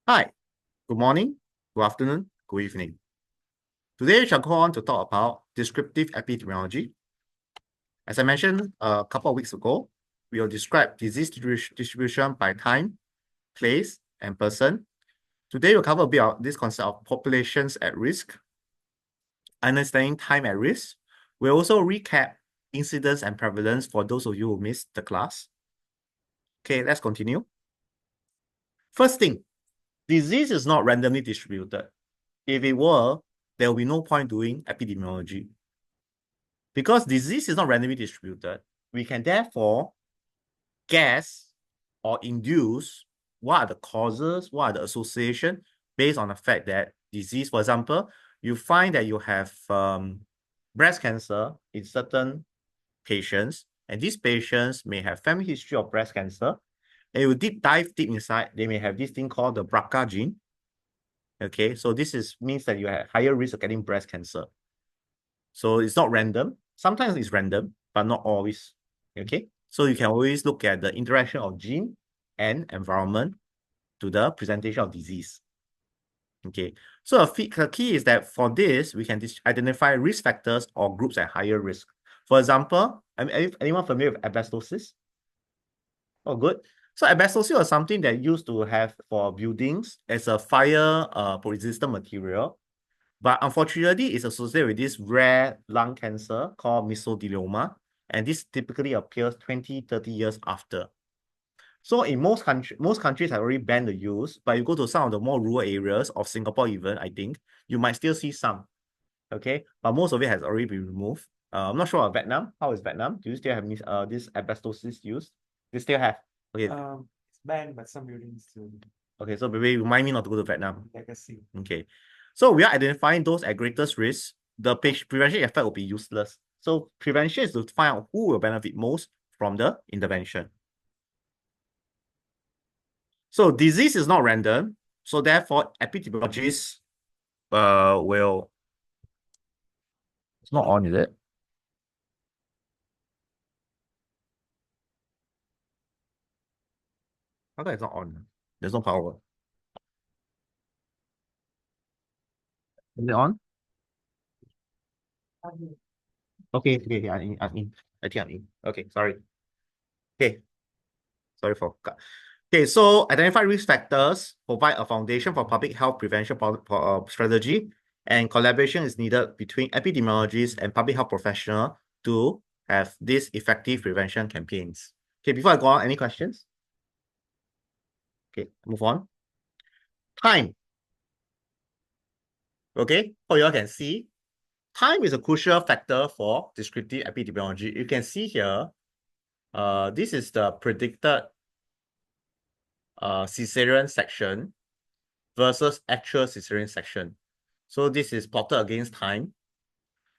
Hi, good morning, good afternoon, good evening. Today, we shall go on to talk about descriptive epidemiology. As I mentioned a couple of weeks ago, we will describe disease distribution by time, place, and person. Today, we'll cover a bit of this concept of populations at risk, understanding time at risk. We'll also recap incidence and prevalence for those of you who missed the class. Okay, let's continue. First thing, disease is not randomly distributed. If it were, there will be no point doing epidemiology. Because disease is not randomly distributed, we can therefore guess or induce what are the causes, what are the association based on the fact that disease, for example, you find that you have breast cancer in certain patients, and these patients may have family history of breast cancer, and you dive deep inside, they may have this thing called the BRCA gene. Okay, so means that you have higher risk of getting breast cancer. So it's not random. Sometimes it's random, but not always. Okay. So you can always look at the interaction of gene and environment to the presentation of disease. Okay. So the key is that for this, we can identify risk factors or groups at higher risk. For example, anyone familiar with asbestosis? Oh, good. So asbestosis was something that used to have for buildings as a fire resistant material. But unfortunately, it's associated with this rare lung cancer called mesothelioma. And this typically appears 20, 30 years after. So in most countries have already banned the use, but you go to some of the more rural areas of Singapore even, I think, you might still see some. Okay, but most of it has already been removed. I'm not sure about Vietnam. How is Vietnam? Do you still have this asbestosis used? You still have? Okay. It's banned, but some buildings still do. Okay, so maybe remind me not to go to Vietnam. Legacy. Okay. So we are identifying those at greatest risk. The prevention effect will be useless. So prevention is to find out who will benefit most from the intervention. So disease is not random. So therefore, epidemiologists will... It's not on, is it? How come it's not on? There's no power. Is it on? Okay, okay, I'm in. I think I'm in. Okay, sorry. Okay, sorry for... Okay, so identify risk factors, provide a foundation for public health prevention strategy, and collaboration is needed between epidemiologists and public health professionals to have these effective prevention campaigns. Okay, before I go on, any questions? Okay, move on. Time. Okay, so you all can see, time is a crucial factor for descriptive epidemiology. You can see here, this is the predicted cesarean section versus actual cesarean section. So this is plotted against time.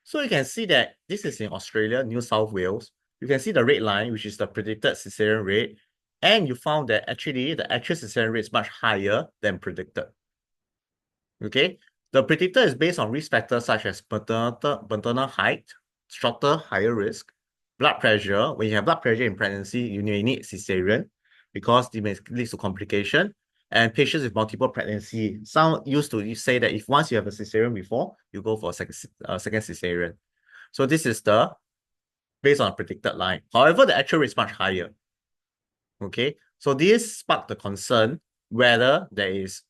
So you can see that this is in Australia, New South Wales. You can see the red line, which is the predicted cesarean rate. And you found that actually the actual cesarean rate is much higher than predicted. Okay. The predictor is based on risk factors such as maternal height, shorter, higher risk, blood pressure. When you have blood pressure in pregnancy, you may need cesarean because it may lead to complication. And patients with multiple pregnancy, some used to say that if once you have a cesarean before, you go for a second cesarean. So this is the based on a predicted line. However, the actual rate is much higher. Okay, so this sparked the concern whether there is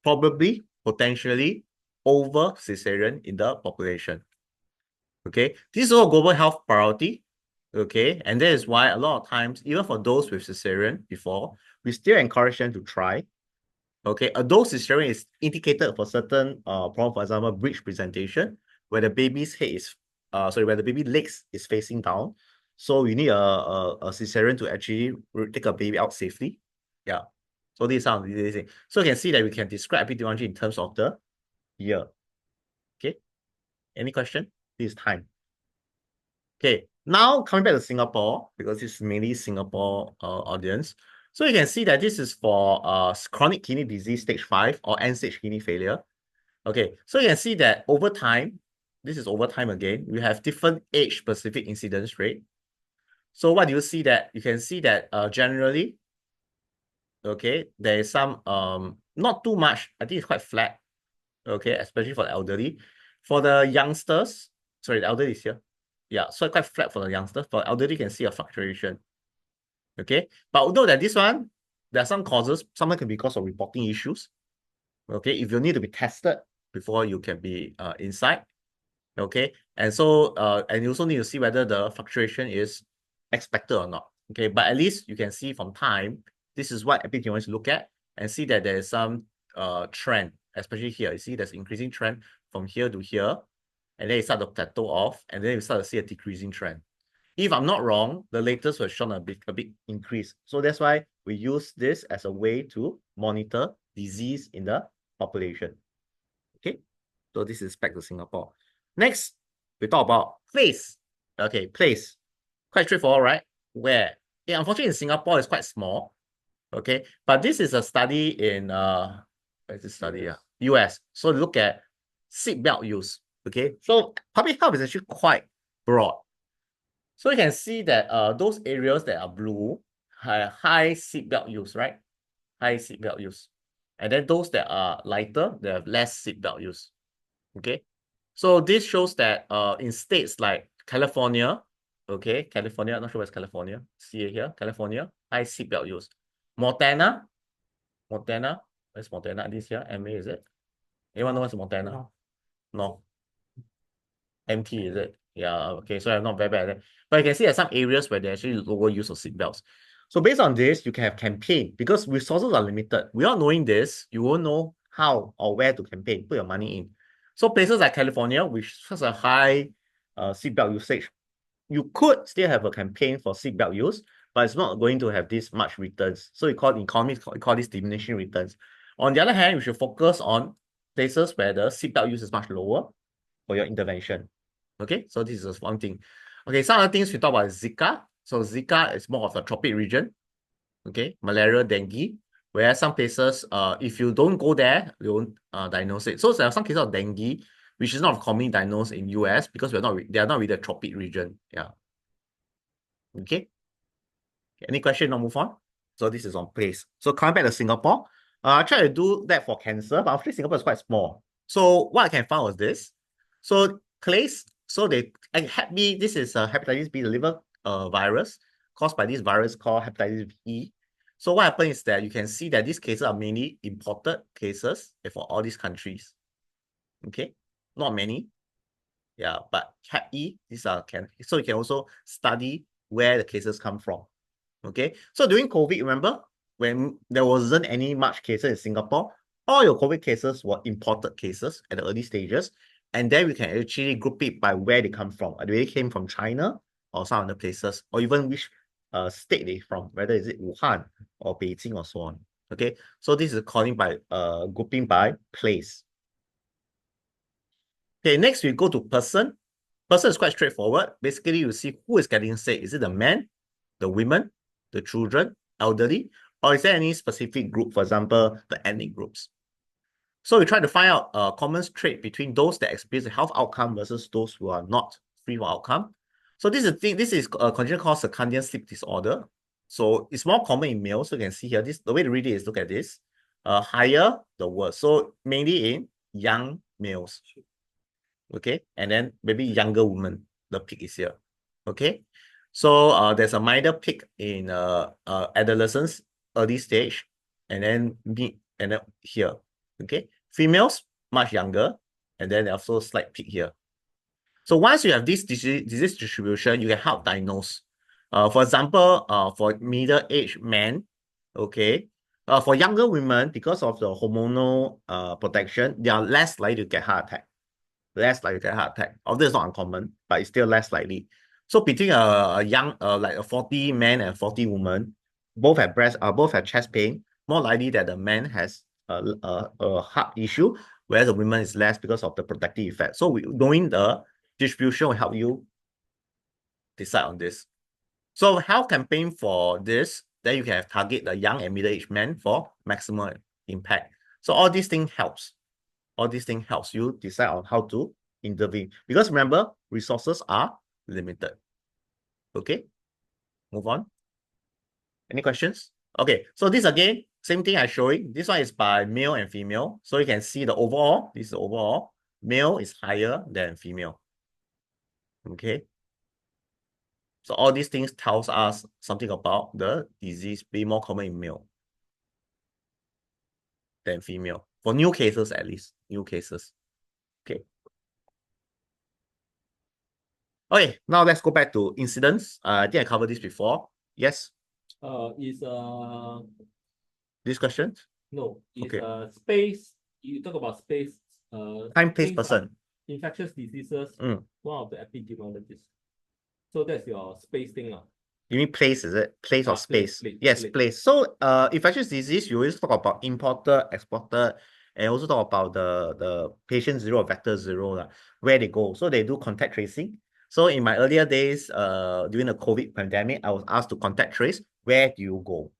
probably potentially over cesarean in the population. Okay, this is a global health priority. Okay, and that is why a lot of times, even for those with cesarean before, we still encourage them to try. Okay, a dose cesarean is indicated for certain problem, for example, breech presentation, where the baby's head is where the baby legs is facing down. So you need a cesarean to actually take a baby out safely. Yeah. So these are these things. So you can see that we can describe epidemiology in terms of the year. Okay. Any question? This is time. Okay. Now coming back to Singapore, because this is mainly Singapore audience. So you can see that this is for chronic kidney disease stage 5 or end-stage kidney failure. Okay, so you can see that over time, this is over time again, we have different age-specific incidence rate. So what do you see that? You can see that generally, okay, there is some not too much. I think it's quite flat. Okay, especially for the elderly. For the youngsters, sorry, the elderly is here. Yeah, so quite flat for the youngsters. For elderly, you can see a fluctuation. Okay, but note that this one, there are some causes. Some can be because of reporting issues. Okay, if you need to be tested before you can be inside. Okay, and so and you also need to see whether the fluctuation is expected or not. Okay, but at least you can see from time, this is what epidemiologists look at and see that there is some trend, especially here. You see there's increasing trend from here to here, and then you start to plateau off, and then you start to see a decreasing trend. If I'm not wrong, the latest was shown a big increase. So that's why we use this as a way to monitor disease in the population. Okay, so this is back to Singapore. Next, we talk about place. Okay, place. Quite straightforward, right? Where? Yeah, unfortunately, in Singapore, it's quite small. Okay, but this is a study in where's this study? Yeah, US. So look at seatbelt use. Okay, so public health is actually quite broad. So you can see that those areas that are blue have high seatbelt use, right? High seatbelt use. And then those that are lighter, they have less seatbelt use. Okay. So this shows that in states like California, okay, California, I'm not sure where's California. See it here, California, high seatbelt use. Montana, where's Montana? This here, MA, is it? Anyone know what's Montana? No. No. MT, is it? Yeah, okay, so I'm not very bad at it. But you can see there's some areas where there's actually lower use of seatbelts. So based on this, you can have campaign because resources are limited. Without knowing this, you won't know how or where to campaign, put your money in. So places like California, which has a high seatbelt usage, you could still have a campaign for seatbelt use, but it's not going to have this much returns. So we call this diminishing returns. On the other hand, you should focus on places where the seatbelt use is much lower for your intervention. Okay, so this is one thing. Okay, some other things we talk about is Zika. So Zika is more of a tropic region. Okay, malaria, dengue. Whereas some places, if you don't go there, you won't diagnose it. So there are some cases of dengue, which is not commonly diagnosed in US because they are not with the tropic region. Yeah. Okay. Any question? Now move on. So this is on place. So coming back to Singapore, I try to do that for cancer, but actually Singapore is quite small. So what I can find was this. So place. So they Hep B. This is hepatitis B, the liver virus caused by this virus called hepatitis E. So what happens is that you can see that these cases are mainly imported cases for all these countries. Okay, not many. Yeah, but Hep E, these are so you can also study where the cases come from. Okay, so during COVID, remember when there wasn't any much cases in Singapore, all your COVID cases were imported cases at the early stages, and then we can actually group it by where they come from. Whether they came from China or some other places, or even which state they from, whether is it Wuhan or Beijing or so on. Okay, so this is calling by grouping by place. Okay, next we go to person. Person is quite straightforward. Basically, you see who is getting sick. Is it the men, the women, the children, elderly, or is there any specific group, for example, the ethnic groups? So we try to find out a common trait between those that experience a health outcome versus those who are not free from outcome. So this is a condition called circadian sleep disorder. So it's more common in males. So you can see here, the way to read it is look at this. Higher, the worse. So mainly in young males. Okay, and then maybe younger women, the peak is here. Okay, so there's a minor peak in adolescence, early stage, and then mid, and then here. Okay, females much younger, and then also slight peak here. So once you have this disease distribution, you can help diagnose. For example, for middle-aged men, okay, for younger women, because of the hormonal protection, they are less likely to get heart attack. Less likely to get heart attack. Although it's not uncommon, but it's still less likely. So between a young, like a 40 man and 40 woman, both have chest pain. More likely that the man has a heart issue, whereas the woman is less because of the protective effect. So knowing the distribution will help you decide on this. So health campaign for this, then you can target the young and middle-aged men for maximum impact. So all these things helps. All these things helps you decide on how to intervene. Because remember, resources are limited. Okay, move on. Any questions? Okay, so this again, Same thing I'm showing. This one is by male and female. So you can see the overall, this is the overall. Male is higher than female. Okay. So all these things tells us something about the disease being more common in male than female. For new cases, at least. New cases. Okay. Okay, now let's go back to incidents. I think I covered this before. Yes, Is this question? no, is Okay. space. You talk about space. Time, place, things like person. infectious diseases. Mm. One of the epidemiologists. So that's your space thing, lah. You mean place, is it? Place or Place, space? place, Yes, place. place. So infectious disease, you always talk about imported, exported, and also talk about the patient zero or vector zero, where they go. So they do contact tracing. So in my earlier days, during the COVID pandemic, I was asked to contact trace. Where do you go?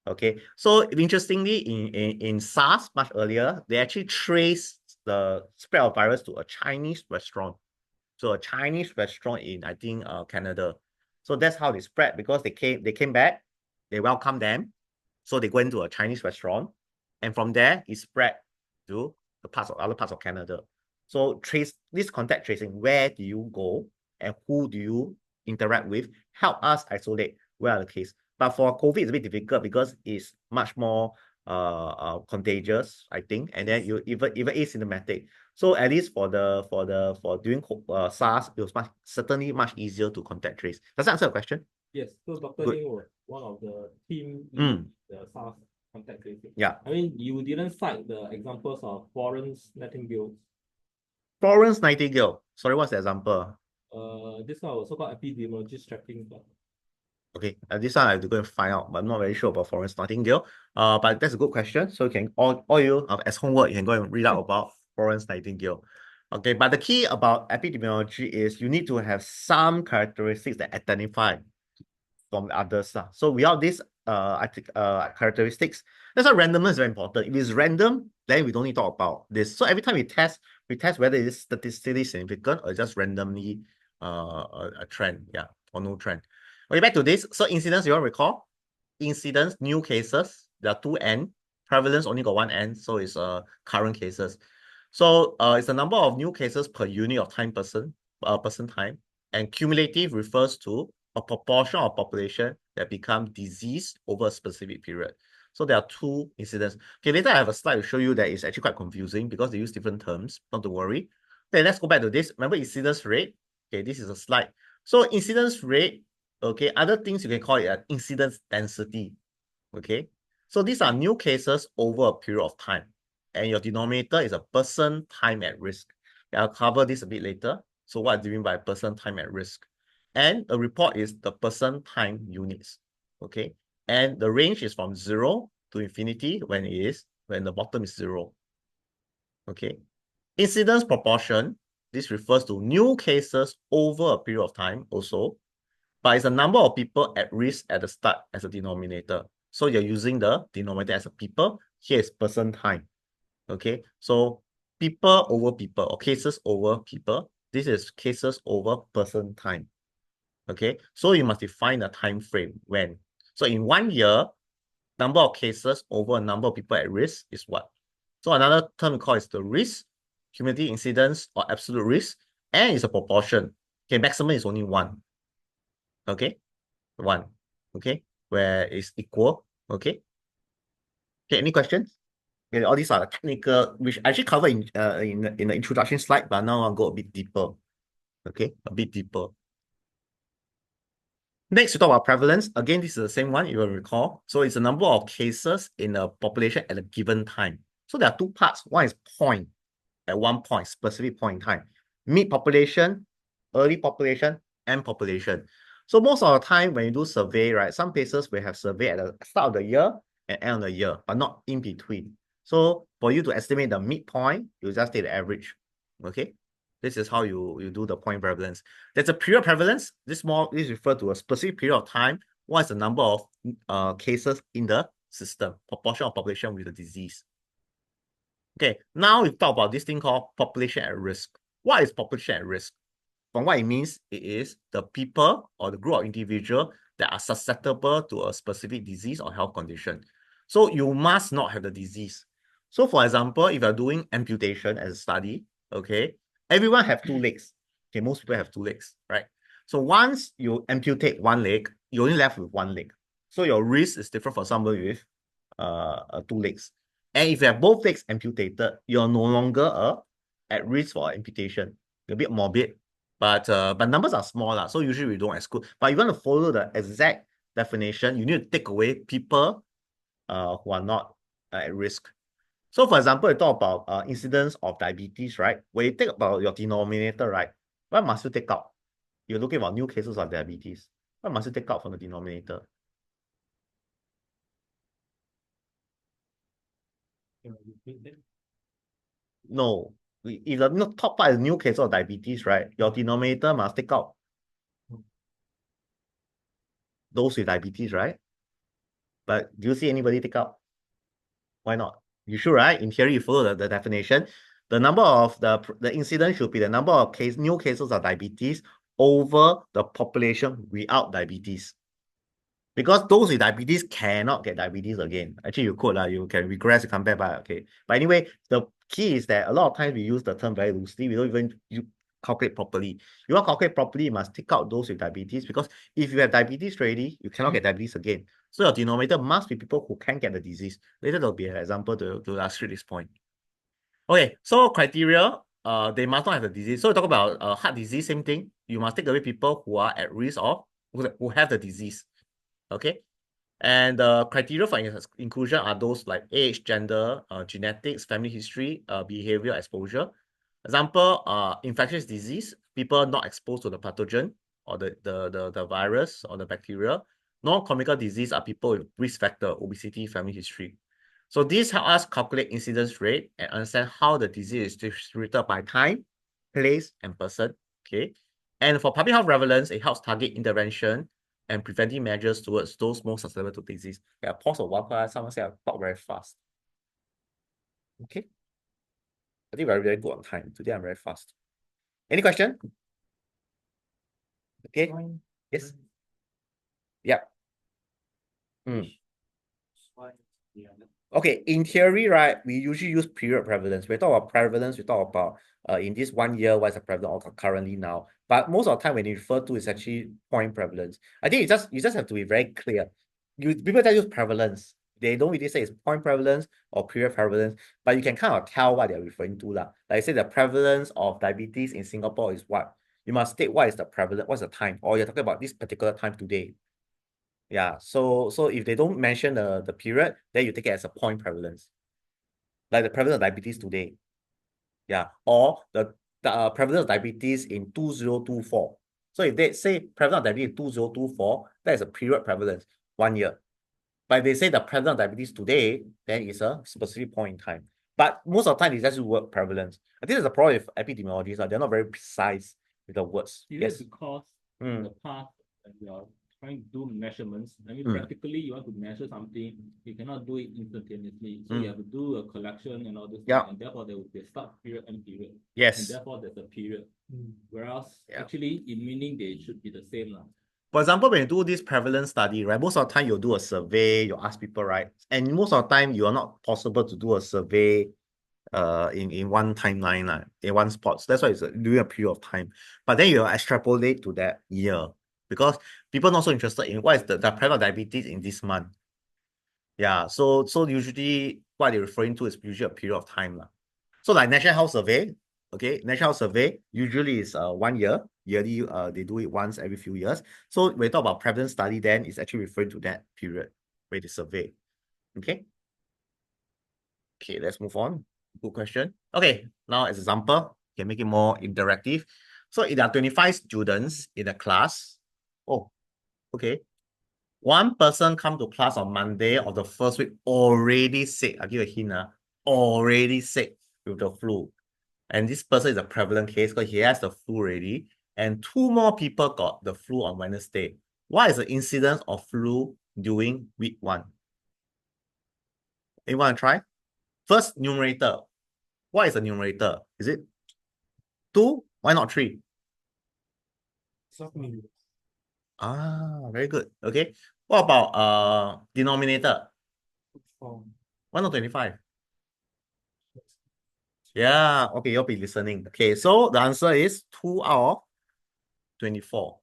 Okay. So interestingly, in SARS much earlier, they actually traced the spread of virus to a Chinese restaurant. So a Chinese restaurant in, I think, Canada. So that's how they spread, because they came back, they welcomed them. So they went to a Chinese restaurant, and from there it spread to the other parts of Canada. So trace this contact tracing, where do you go and who do you interact with, help us isolate where are the case. But for COVID, it's a bit difficult because it's much more contagious, I think, and then you even asymptomatic. So at least for doing SARS, it was certainly much easier to contact trace. Does that answer the question? Yes. So Dr. Good. Ning was one of the team Mm. in the SARS contact tracing. Yeah. I mean, you didn't cite the examples of Florence Nightingale. Florence Nightingale. Sorry, what's the example? This one was so-called epidemiologist tracking. But Okay, this one I have to go and find out, but I'm not very sure about Florence Nightingale. But that's a good question. So you can all you as homework, you can go and read out about Florence Nightingale. Okay, but the key about epidemiology is you need to have some characteristics that identify from the others. So without these characteristics, that's why randomness is very important. If it's random, then we don't need to talk about this. So every time we test whether it is statistically significant or just randomly a trend, yeah, or no trend. Okay, back to this. So incidence, you want to recall? Incidence, new cases, there are two N. Prevalence only got one N, so it's current cases. So it's the number of new cases per unit of person time, and cumulative refers to a proportion of population that become diseased over a specific period. So there are two incidents. Okay, later I have a slide to show you that it's actually quite confusing because they use different terms. Not to worry. Okay, let's go back to this. Remember incidence rate? Okay, this is a slide. So incidence rate, okay, other things you can call it an incidence density. Okay, so these are new cases over a period of time, and your denominator is a person time at risk. I'll cover this a bit later. So what do you mean by person time at risk? And a report is the person time units. Okay, and the range is from 0 to infinity when the bottom is 0. Okay, incidence proportion, this refers to new cases over a period of time also, but it's a number of people at risk at the start as a denominator. So you're using the denominator as a people. Here is person time. Okay, so people over people or cases over people. This is cases over person time. Okay, so you must define a time frame when. So in 1 year, number of cases over a number of people at risk is what? So another term we call is the risk, cumulative incidence or absolute risk, and it's a proportion. Okay, maximum is only 1. Okay, 1. Okay, where it's equal. Okay. Okay, any questions? Okay, all these are technical, which I actually covered in the introduction slide, but now I'll go a bit deeper. Okay, a bit deeper. Next, we talk about prevalence. Again, this is the same one, you will recall. So it's the number of cases in a population at a given time. So there are two parts. One is point, at one point, specific point in time. Mid population, early population, end population. So most of the time when you do survey, right, some places will have survey at the start of the year and end of the year, but not in between. So for you to estimate the midpoint, you just take the average. Okay. This is how you do the point prevalence. There's a period prevalence. This refers to a specific period of time. What is the number of cases in the system, proportion of population with the disease. Okay, now we talk about this thing called population at risk. What is population at risk? From what it means, it is the people or the group of individuals that are susceptible to a specific disease or health condition. So you must not have the disease. So for example, if you're doing amputation as a study, okay, everyone have two legs. Okay, most people have two legs, right? So once you amputate one leg, you're only left with one leg. So your risk is different for somebody with two legs. And if you have both legs amputated, you're no longer at risk for amputation. You're a bit morbid, but numbers are small, so usually we don't exclude. But if you want to follow the exact definition, you need to take away people who are not at risk. So for example, you talk about incidence of diabetes, right? When you take about your denominator, right? What must you take out? You're looking about new cases of diabetes. What must you take out from the denominator? Can you repeat that? No. If the top part is new cases of diabetes, right? Your denominator must take out those with diabetes, right? But do you see anybody take out? Why not? You should, right? In theory, you follow the definition. The number of the incidence should be the number of new cases of diabetes over the population without diabetes. Because those with diabetes cannot get diabetes again. Actually, you could, you can regress, you come back, but okay. But anyway, the key is that a lot of times we use the term very loosely. We don't even calculate properly. You want to calculate properly, you must take out those with diabetes, because if you have diabetes already, you cannot get diabetes again. So your denominator must be people who can get the disease. Later, there'll be an example to illustrate this point. Okay, so criteria, they must not have the disease. So we talk about heart disease, same thing. You must take away people who are at risk of, who have the disease. Okay, and the criteria for inclusion are those like age, gender, genetics, family history, behavior, exposure. Example, infectious disease, people not exposed to the pathogen or the virus or the bacteria. Non-communicable disease are people with risk factor, obesity, family history. So these help us calculate incidence rate and understand how the disease is distributed by time, place, and person. Okay. And for public health relevance, it helps target intervention and preventing measures towards those most susceptible to disease. Yeah, pause a while, someone say I talk very fast. Okay. I think we're very good on time. Today I'm very fast. Any question? Okay. Yes. Yeah. Okay, in theory, right, we usually use period prevalence. We talk about prevalence, we talk about in this 1 year, what's the prevalence currently now. But most of the time when you refer to, it's actually point prevalence. I think you just have to be very clear. People that use prevalence, they don't really say it's point prevalence or period prevalence, but you can kind of tell what they're referring to. Like I say, the prevalence of diabetes in Singapore is what? You must state what is the prevalence, what's the time, or you're talking about this particular time today. Yeah, so if they don't mention the period, then you take it as a point prevalence. Like the prevalence of diabetes today. Yeah, or the prevalence of diabetes in 2024. So if they say prevalence of diabetes in 2024, that is a period prevalence, 1 year. But if they say the prevalence of diabetes today, then it's a specific point in time. But most of the time, it's just word prevalence. I think there's a problem with epidemiologists. They're not very precise with the words. Yes, Yes. because in the past, when you are trying to do measurements, I mean, practically, you want to measure something, you cannot do it instantaneously. So you have to do a collection and all this, and therefore there will be a start period and period. Yes. And therefore there's a period. Whereas actually, in meaning, they should be the same. For example, when you do this prevalence study, right, most of the time you'll do a survey, you ask people, right? And most of the time, you are not possible to do a survey in one timeline, in one spot. So that's why it's during a period of time. But then you extrapolate to that year, because people are not so interested in what is the prevalence of diabetes in this month. Yeah, so usually what they're referring to is usually a period of time. So like National Health Survey, okay, National Health Survey usually is 1 year. Yearly, they do it once every few years. So when we talk about prevalence study, then it's actually referring to that period where they survey. Okay. Okay, let's move on. Good question. Okay, now as example, can make it more interactive. So if there are 25 students in a class, oh, okay. One person come to class on Monday of the first week already sick. I'll give a hint, already sick with the flu. And this person is a prevalent case because he has the flu already. And 2 more people got the flu on Wednesday. What is the incidence of flu during week 1? Anyone try? First, numerator. What is the numerator? Is it 2? Why not 3? Ah, very good. Okay. What about denominator? Oh, 1 or 25? Yeah, okay, you'll be listening. Okay, so the answer is 2 out of 24.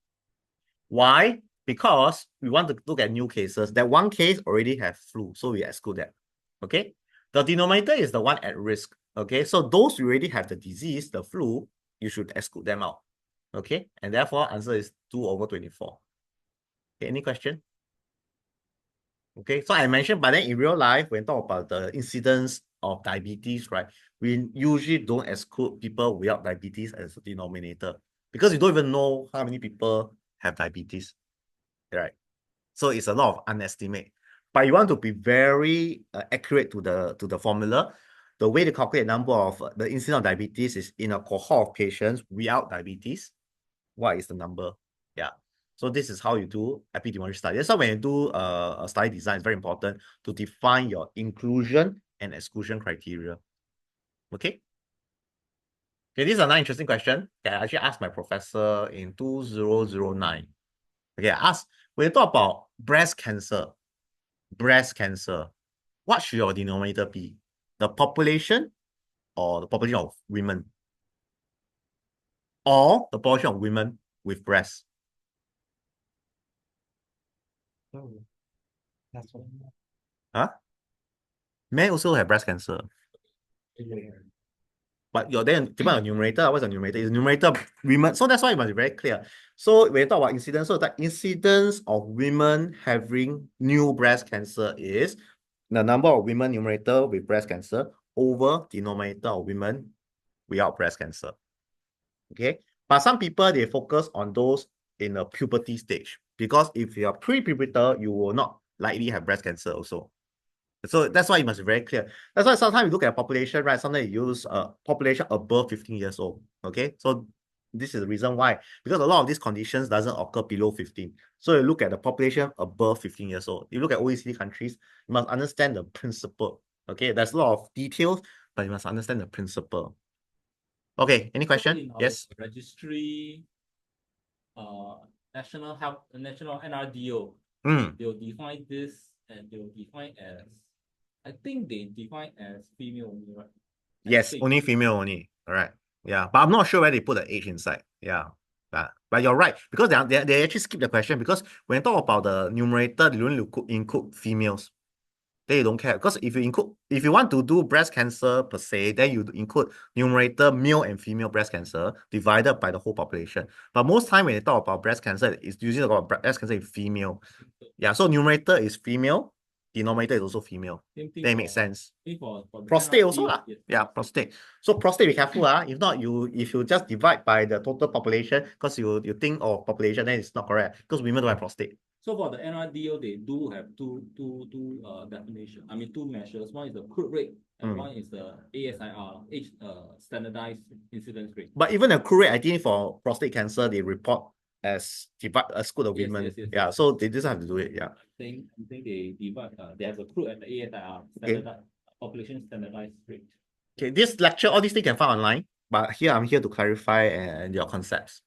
Why? Because we want to look at new cases. That one case already have flu, so we exclude that. Okay. The denominator is the one at risk. Okay. So those who already have the disease, the flu, you should exclude them out. Okay. And therefore, answer is 2 over 24. Okay, any question? Okay. So I mentioned, but then in real life, when talk about the incidence of diabetes, right, we usually don't exclude people without diabetes as a denominator because you don't even know how many people have diabetes. Right. So it's a lot of unestimate. But you want to be very accurate to the formula. The way to calculate number of the incidence of diabetes is in a cohort of patients without diabetes. What is the number? Yeah. So this is how you do epidemiology study. So when you do a study design, it's very important to define your inclusion and exclusion criteria. Okay. Okay, this is another interesting question. Okay, I actually asked my professor in 2009. Okay, I asked, when you talk about breast cancer, what should your denominator be? The population or the population of women? Or the population of women with breasts? oh, that's what. Huh? Men also have breast cancer. But your then depend on numerator. What's the numerator? Is numerator women? So that's why it must be very clear. So when you talk about incidence, so the incidence of women having new breast cancer is the number of women numerator with breast cancer over denominator of women without breast cancer. Okay. But some people, they focus on those in a puberty stage because if you are pre-pubertal, you will not likely have breast cancer also. So that's why you must be very clear. That's why sometimes you look at population, right? Sometimes you use population above 15 years old. Okay. So this is the reason why, because a lot of these conditions doesn't occur below 15. So you look at the population above 15 years old. You look at OECD countries, you must understand the principle. Okay. There's a lot of details, but you must understand the principle. Okay, any question? In our Yes. registry, national NRDO, they'll define this and they'll define as, I think they define as female only, right? Yes, only female only. All right. Yeah, but I'm not sure where they put the age inside. Yeah. But you're right, because they actually skip the question because when you talk about the numerator, they only include females. They don't care because if you want to do breast cancer per se, then you include numerator male and female breast cancer divided by the whole population. But most time when you talk about breast cancer, it's usually about breast cancer in female. Yeah, so numerator is female, denominator is also female. That makes sense. For Prostate also NRDO, lah. yes. Yeah, prostate. So prostate, be careful if not if you just divide by the total population because you think of population, then it's not correct because women don't have prostate. So for the NRDO, they do have two definition. I mean, two measures. One is the crude rate, and one is the ASIR, age standardized incidence rate. But even the crude rate, I think for prostate cancer, they report as good of women. Yes. So they just have to do it. Yeah. I think they divide. They have the crude and the ASIR standardized population standardized rate. Okay, this lecture, all these things can find online, but here I'm here to clarify and your concepts.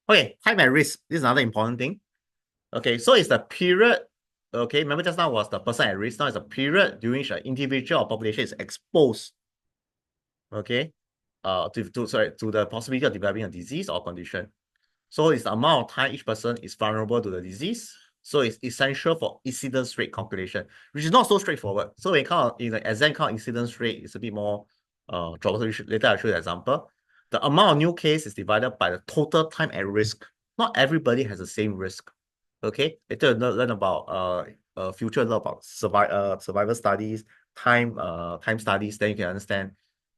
Okay, time at risk. This is another important thing. Okay, so it's the period. Okay, remember just now was the person at risk. Now it's a period during which an individual or population is exposed. Okay, to the possibility of developing a disease or condition. So it's the amount of time each person is vulnerable to the disease. So it's essential for incidence rate calculation, which is not so straightforward. So when in the exam count incidence rate, it's a bit more troublesome. Later I'll show you an example. The amount of new case is divided by the total time at risk. Not everybody has the same risk. Okay, later learn about future learn about survival studies, time studies. Then you can understand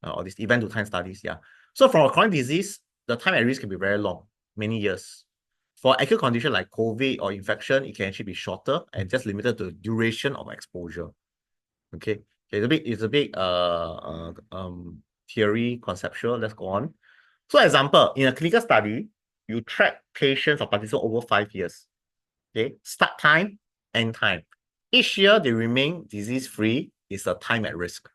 all these event to time studies. Yeah. So for a chronic disease, the time at risk can be very long, many years. For acute condition like COVID or infection, it can actually be shorter and just limited to duration of exposure. Okay, it's a big theory conceptual. Let's go on. So example, in a clinical study, you track patients or participants over 5 years. Okay, start time, end time. Each year they remain disease-free is the time at risk.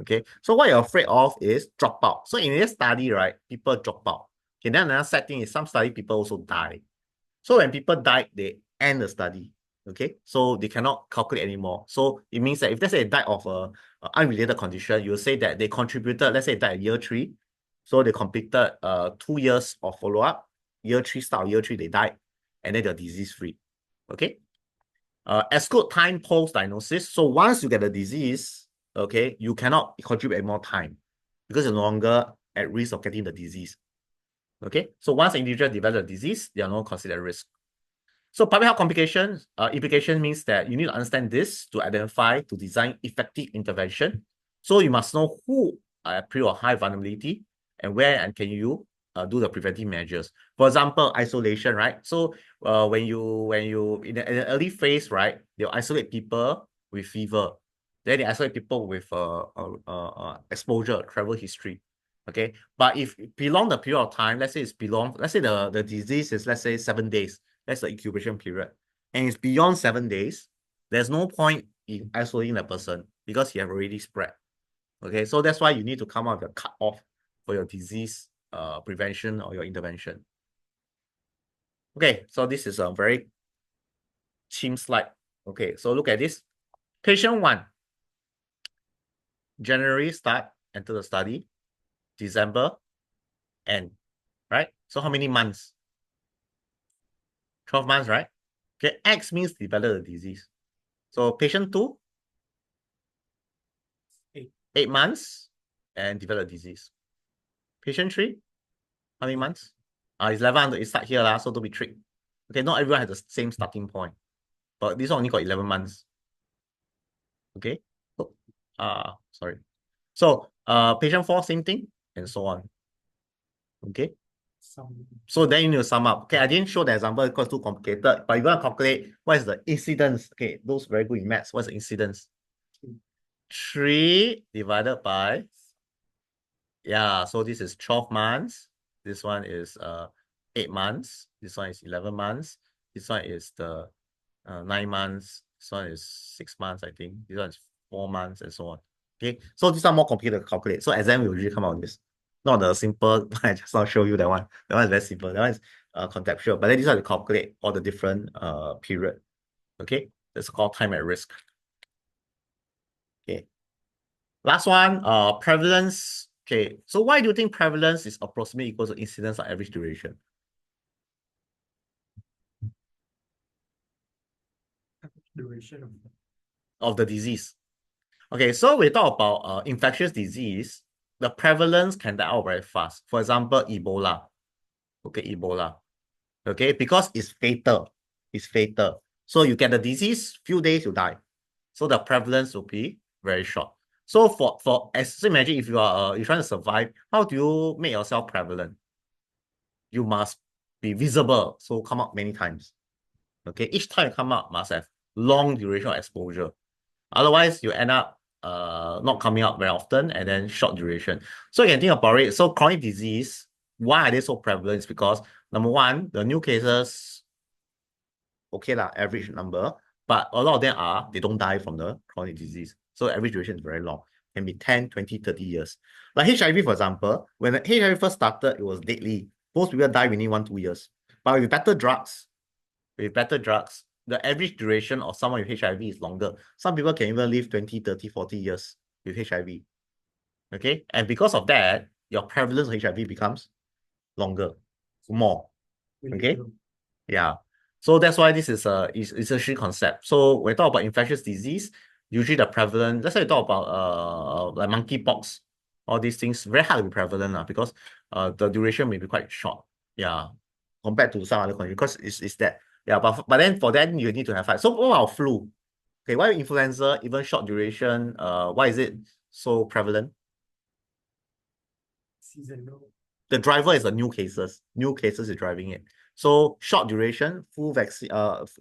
Okay, so what you're afraid of is dropout. So in this study, right, people drop out. Okay, then another sad thing is some study people also die. So when people die, they end the study. Okay, so they cannot calculate anymore. So it means that if let's say they died of a unrelated condition, you say that they contributed, let's say they died at year 3, so they completed 2 years of follow-up. Year 3 start, year 3 they died, and then they're disease-free. Okay. Exclude time post-diagnosis. So once you get the disease, okay, you cannot contribute any more time because you're no longer at risk of getting the disease. Okay, so once an individual develops a disease, they are not considered risk. So public health complications, implication means that you need to understand this to identify, to design effective intervention. So you must know who are at pre or high vulnerability and where and can you do the preventive measures. For example, isolation, right? So when you in the early phase, right, they'll isolate people with fever. Then they isolate people with exposure, travel history. Okay, but if beyond the period of time, let's say let's say the disease is, let's say, 7 days. That's the incubation period. And it's beyond 7 days. There's no point in isolating the person because you have already spread. Okay, so that's why you need to come up with a cutoff for your disease prevention or your intervention. Okay, so this is a very cheap slide. Okay, so look at this. Patient 1, January start, enter the study, December end, right? So how many months? 12 months, right? Okay, X means develop the disease. So patient 2, 8 months and develop disease. Patient 3, how many months? It's 11, it start here, so don't be tricked. Okay, not everyone has the same starting point, but this one only got 11 months. Okay, sorry. So patient 4, same thing, and so on. Okay, so then you need to sum up. Okay, I didn't show the example because it's too complicated, but you're going to calculate what is the incidence. Okay, those very good in maths. What's the incidence? 3 divided by, yeah, so this is 12 months. This one is 8 months. This one is 11 months. This one is the 9 months. This one is 6 months, I think. This one is 4 months and so on. Okay, so these are more complicated to calculate. So exam will usually come out with this. Not the simple I just now show you that one. That one is very simple. That one is contextual. But then this one to calculate all the different period. Okay, that's called time at risk. Okay. Last one, prevalence. Okay, so why do you think prevalence is approximately equal to incidence or average duration of the disease? Okay, so we talk about infectious disease, the prevalence can die out very fast. For example, Ebola. Okay, Ebola. Okay, because it's fatal. It's fatal. So you get the disease, few days you die. So the prevalence will be very short. So so imagine if you are you're trying to survive, how do you make yourself prevalent? You must be visible, so come up many times. Okay, each time you come up must have long duration of exposure. Otherwise, you end up not coming up very often and then short duration. So you can think about it. So chronic disease, why are they so prevalent? It's because number one, the new cases, okay lah, average number, but a lot of them they don't die from the chronic disease. So average duration is very long. Can be 10, 20, 30 years. Like HIV, for example, when the HIV first started, it was deadly. Most people die within 1-2 years. But with better drugs, the average duration of someone with HIV is longer. Some people can even live 20, 30, 40 years with HIV. Okay, and because of that, your prevalence of HIV becomes longer, more. Okay, yeah. So that's why this is a sheer concept. So when we talk about infectious disease, usually the prevalence, let's say we talk about like monkeypox, all these things, very hard to be prevalent because the duration may be quite short. Yeah, compared to some other countries, because it's that. Yeah, but then for that you need to have fight. So what about flu? Okay, why influenza, even short duration, why is it so prevalent? Seasonal. The driver is the new cases. New cases is driving it. So short duration, full vaccine,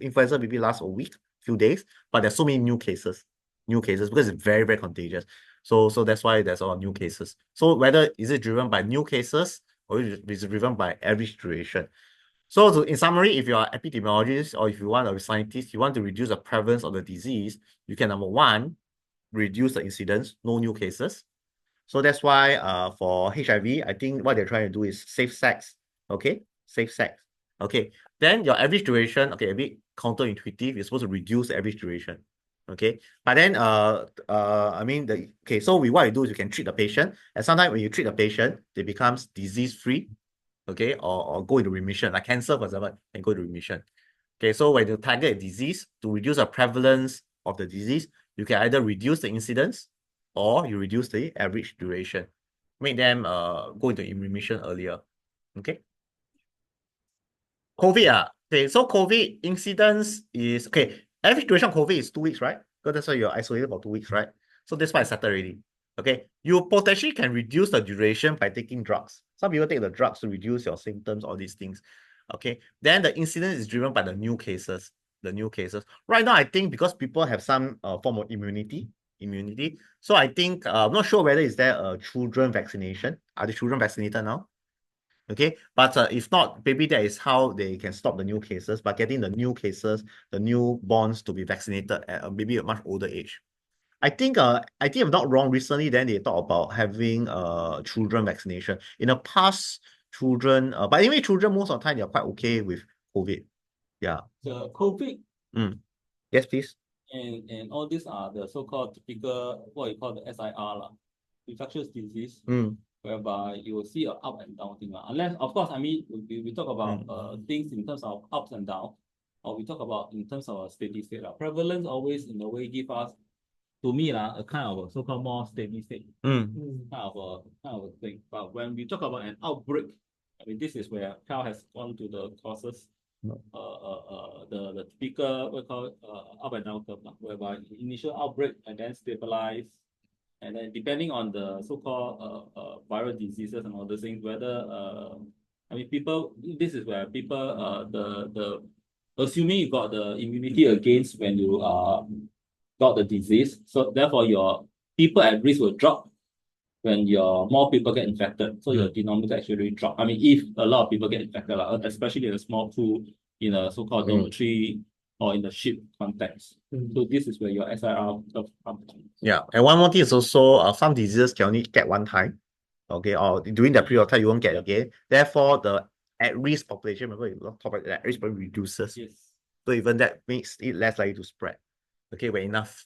influenza maybe lasts a week, few days, but there's so many new cases because it's very, very contagious. So that's why there's all new cases. So whether is it driven by new cases or is it driven by average duration? So in summary, if you are epidemiologist or if you want a scientist, you want to reduce the prevalence of the disease, you can, number one, reduce the incidence, no new cases. So that's why for HIV, I think what they're trying to do is safe sex. Okay, safe sex. Okay, then your average duration, okay, a bit counterintuitive. It's supposed to reduce the average duration. Okay, but then I mean so what you do is you can treat the patient, and sometimes when you treat the patient, they becomes disease-free, okay, or go into remission. Like cancer, for example, can go into remission. Okay, so when you target a disease to reduce the prevalence of the disease, you can either reduce the incidence or you reduce the average duration, make them go into remission earlier. Okay. COVID, okay, so COVID incidence is okay. Average duration of COVID is 2 weeks, right? Because that's why you're isolated for 2 weeks, right? So that's why it's settled already. Okay, you potentially can reduce the duration by taking drugs. Some people take the drugs to reduce your symptoms, all these things. Okay, then the incidence is driven by the new cases. The new cases. Right now, I think because people have some form of immunity. So I think I'm not sure whether is there a children vaccination. Are the children vaccinated now? Okay, but if not, maybe that is how they can stop the new cases, by getting the new cases, the newborns to be vaccinated at maybe a much older age. I think if I'm not wrong, recently then they talk about having children vaccination. In the past, children, but anyway, children most of the time they are quite okay with COVID. Yeah. The COVID Yes, please. and all these are the so-called typical what you call the SIR, infectious disease, whereby you will see an up and down thing. Unless, of course, I mean, we talk about things in terms of ups and downs, or we talk about in terms of a steady state. Prevalence always, in a way, give us, to me, a kind of a so-called more steady state, kind of a thing. But when we talk about an outbreak, I mean, this is where Cal has gone to the causes, the typical, we call it, up and down curve, whereby initial outbreak and then stabilize. And then depending on the so-called viral diseases and all those things, whether I mean people, this is where people the assuming you got the immunity against when you got the disease, so therefore your people at risk will drop when your more people get infected. So your denominator actually drop. I mean, if a lot of people get infected, especially in a small pool in a so-called dormitory or in the ship context. So this is where your SIR comes from. Yeah, and one more thing is also some diseases can only get one time, okay, or during that period of time you won't get again. Therefore, the at-risk population, remember you talk about that at-risk population reduces. Yes. So even that makes it less likely to spread. Okay, well enough.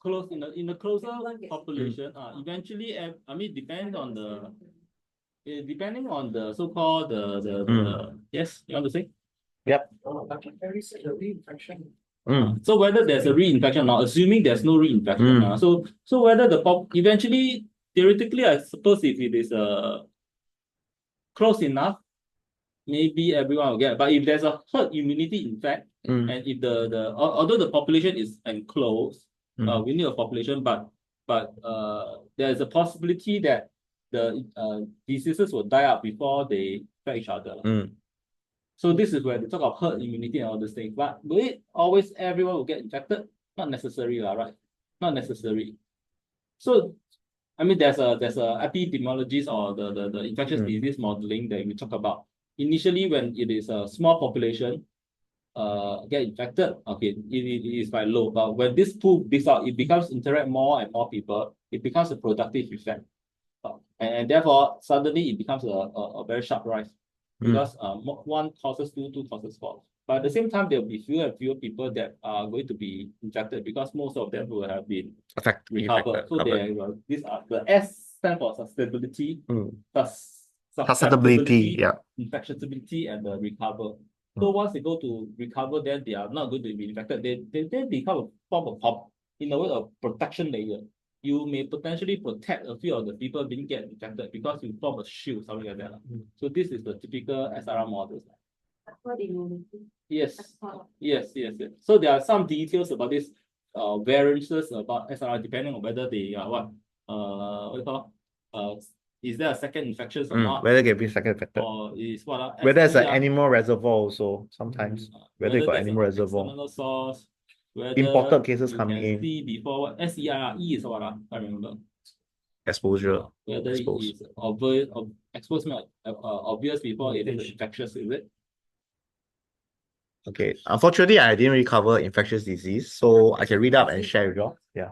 Close in the closer population, eventually, I mean, depending on the so-called yes, you want to say? Yep. So whether there's a reinfection or not, assuming there's no reinfection, so whether the eventually, theoretically, I suppose if it is close enough, maybe everyone will get. But if there's a herd immunity, in fact, and if although the population is enclosed, we need a population, but there's a possibility that the diseases will die out before they infect each other. So this is where they talk of herd immunity and all these things. But will it always everyone will get infected? Not necessary, right? Not necessary. So I mean, there's a epidemiologist or the infectious disease modeling that we talk about. Initially, when it is a small population get infected, okay, it is quite low. But when this pool builds out, it becomes interact more and more people. It becomes a productive effect, and therefore suddenly it becomes a very sharp rise because one causes two causes four. But at the same time, there will be fewer and fewer people that are going to be infected because most of them will have been recovered. So these are the S stand for sustainability, susceptibility, infectibility, and the recover. So once they go to recover, then they are not going to be infected. They become a form of in a way of protection layer. You may potentially protect a few of the people being get infected because you form a shield, something like that. So this is the typical SRR models. Yes. So there are some details about this variances about SRR depending on whether they are what you call is there a second infection or not? Whether it can be second infected. Or is what? Whether it's an animal reservoir also sometimes. Whether you got animal reservoir. Source, imported cases coming in. See before what SERE is what I remember. Exposure. Whether it is obvious, obvious before it is infectious, is it? Okay. Unfortunately, I didn't really cover infectious disease, so I can read up and share with you all. Yeah.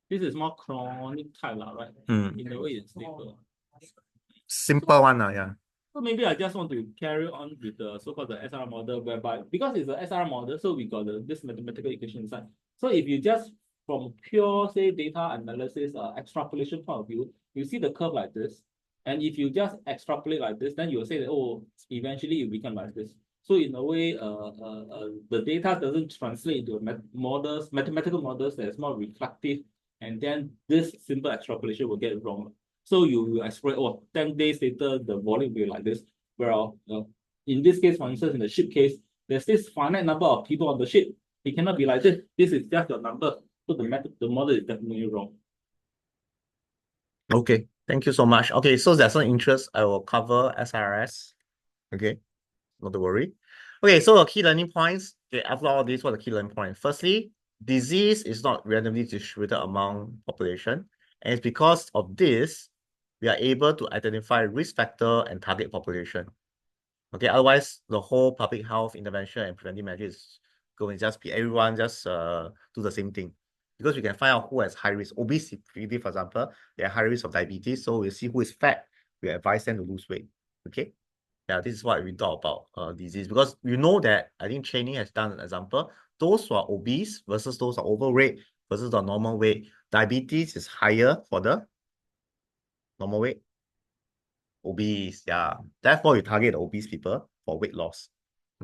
This is more chronic type, right? In a way, it's stable. simple one, yeah. So maybe I just want to carry on with the so-called the SR model, whereby because it's a SR model, so we got this mathematical equation inside. So if you just from pure say data analysis extrapolation point of view, you see the curve like this, and if you just extrapolate like this, then you will say that oh, eventually it become like this. So in a way, the data doesn't translate into mathematical models that is more reflective, and then this simple extrapolation will get it wrong. So you explain, oh, 10 days later, the volume will be like this. Well, in this case, for instance, in the ship case, there's this finite number of people on the ship. It cannot be like this. This is just your number. So the model is definitely wrong. Okay, thank you so much. Okay, so there's some interest. I will cover SRS. Okay, not to worry. Okay, so the key learning points. Okay, after all this, what are the key learning points? Firstly, disease is not randomly distributed among population. And it's because of this, we are able to identify risk factor and target population. Okay, otherwise, the whole public health intervention and preventive measures is going to just be everyone just do the same thing. Because we can find out who has high risk. Obesity, for example, they have high risk of diabetes. So we see who is fat. We advise them to lose weight. Okay. Yeah, this is what we talk about disease. Because you know that I think training has done an example. Those who are obese versus those who are overweight versus the normal weight. Diabetes is higher for the normal weight. Obese, yeah. Therefore, you target the obese people for weight loss.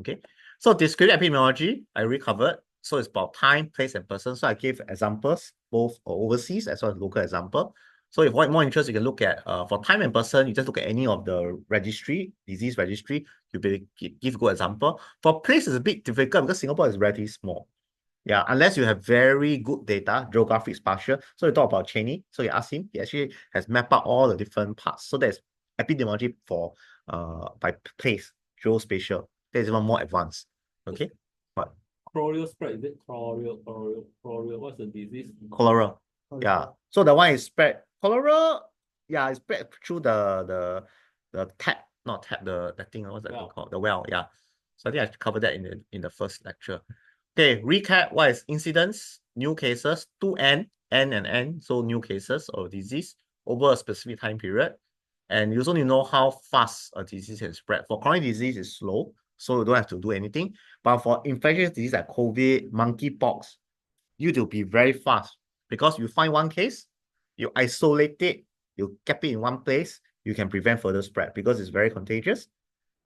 Okay. So descriptive epidemiology, I already covered. So it's about time, place, and person. So I gave examples, both overseas as well as local example. So if you want more interest, you can look at for time and person, you just look at any of the registry, disease registry, you give good example. For place, it's a bit difficult because Singapore is relatively small. Yeah, unless you have very good data, geographic spatial. So you talk about Cheney. So you ask him, he actually has mapped out all the different parts. So there's epidemiology for by place, geospatial. There's even more advanced. Okay. What? Chloral spread, is it chloral? What's the disease? Cholera. Yeah. So the one is spread. Cholera, yeah, it's spread through the tap, not tap, the thing, what's that thing called? The well, yeah. So I think I covered that in the first lecture. Okay, recap what is incidence, new cases, 2N, N and N, so new cases of disease over a specific time period. And you also need to know how fast a disease can spread. For chronic disease, it's slow, so you don't have to do anything. But for infectious disease like COVID, monkeypox, you need to be very fast because you find one case, you isolate it, you keep it in one place, you can prevent further spread because it's very contagious.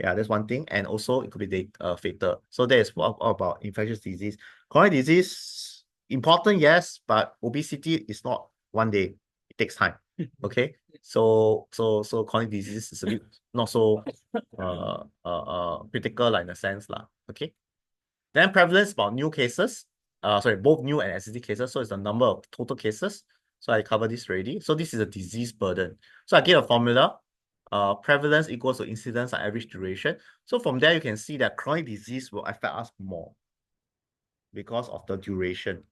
Yeah, that's one thing. And also it could be fatal. So that is all about infectious disease. Chronic disease, important, yes, but obesity is not one day. It takes time. Okay. So chronic disease is a bit not so critical like in a sense. Okay. Then prevalence about new cases. Sorry, both new and existing cases. So it's the number of total cases. So I covered this already. So this is a disease burden. So I gave a formula. Prevalence equals to incidence and average duration. So from there, you can see that chronic disease will affect us more because of the duration.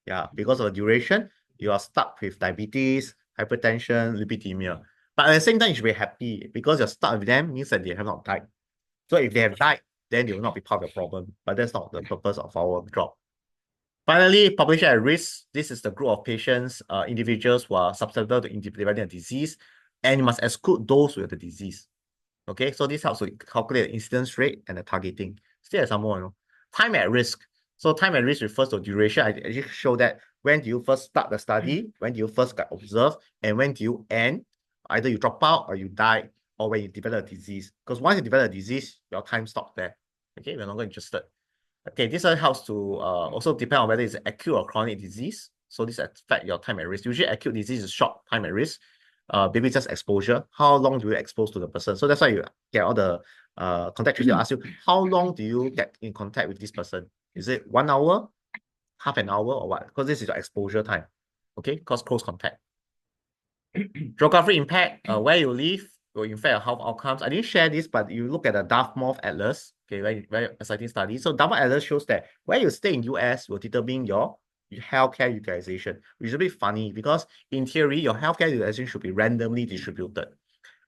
Yeah, because of the duration, you are stuck with diabetes, hypertension, lipidemia. But at the same time, you should be happy because you're stuck with them means that they have not died. So if they have died, then they will not be part of the problem. But that's not the purpose of our job. Finally, population at risk. This is the group of patients, individuals who are susceptible to developing a disease, and you must exclude those with the disease. Okay, so this helps to calculate the incidence rate and the targeting. Still have some more, time at risk. So time at risk refers to duration. I just show that when do you first start the study, when do you first get observed, and when do you end? Either you drop out or you die, or when you develop a disease. Because once you develop a disease, your time stops there. Okay, we're no longer interested. Okay, this helps to also depend on whether it's acute or chronic disease. So this affects your time at risk. Usually acute disease is short time at risk. Maybe just exposure. How long do you expose to the person? So that's why you get all the contact tracing. They'll ask you, how long do you get in contact with this person? Is it 1 hour, half an hour, or what? Because this is your exposure time. Okay, because close contact. Geographic impact, where you live will affect your health outcomes. I didn't share this, but you look at the Dartmouth Atlas, okay, very exciting study. So Dartmouth Atlas shows that where you stay in US will determine your healthcare utilization, which is a bit funny because in theory, your healthcare utilization should be randomly distributed.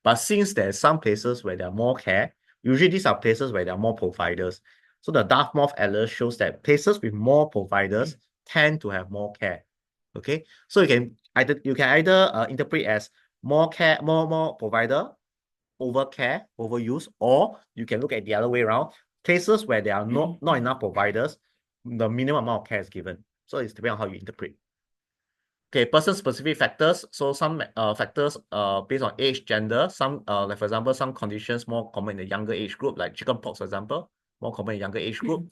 But since there's some places where there are more care, usually these are places where there are more providers. So the Dartmouth Atlas shows that places with more providers tend to have more care. Okay, so you can either interpret as more care, more provider, overcare, overuse, or you can look at the other way around. Cases where there are not enough providers, the minimum amount of care is given. So it's depending on how you interpret. Okay, person-specific factors. So some factors based on age, gender. Some like for example, some conditions more common in the younger age group, like chickenpox, for example, more common in younger age group.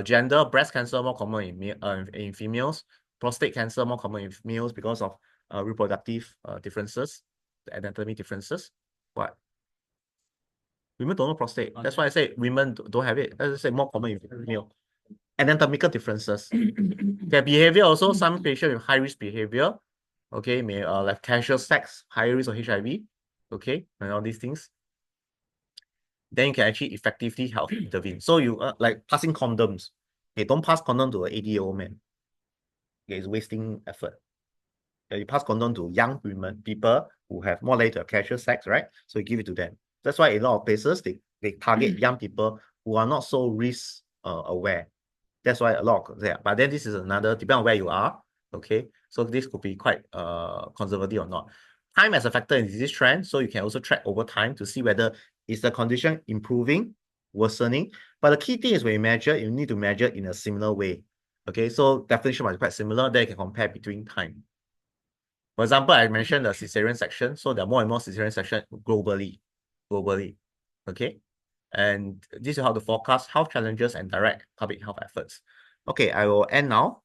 Gender, breast cancer more common in females. Prostate cancer more common in males because of reproductive differences, the anatomy differences. What? Women don't know prostate. That's why I say women don't have it. That's say more common in female. Anatomical differences. Their behavior also, some patients with high risk behavior, okay, may like casual sex, high risk of HIV, okay, and all these things. Then you can actually effectively help intervene. So you like passing condoms. Okay, don't pass condom to an 80-year-old man. Okay, it's wasting effort. You pass condom to young women, people who have more likely to have casual sex, right? So you give it to them. That's why in a lot of places they target young people who are not so risk aware. That's why a lot of there. But then this is another, depending on where you are. Okay. So this could be quite conservative or not. Time as a factor in disease trend. So you can also track over time to see whether is the condition improving, worsening. But the key thing is when you measure, you need to measure in a similar way. Okay. So definition might be quite similar. Then you can compare between time. For example, I mentioned the cesarean section. So there are more and more cesarean section globally. Okay. And this is how to forecast health challenges and direct public health efforts. Okay, I will end now.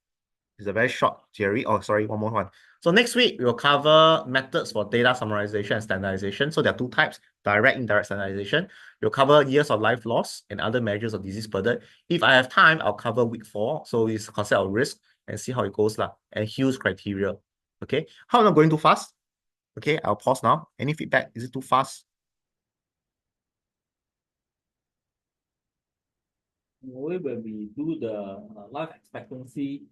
It's a very short theory. Oh, sorry, one more one. So next week, we will cover methods for data summarization and standardization. So there are two types, direct, indirect standardization. We'll cover years of life loss and other measures of disease burden. If I have time, I'll cover week 4. So it's concept of risk and see how it goes lah. And Hughes criteria. Okay, how am I going too fast? Okay, I'll pause now. Any feedback? Is it too fast? In a way, when we do the life expectancy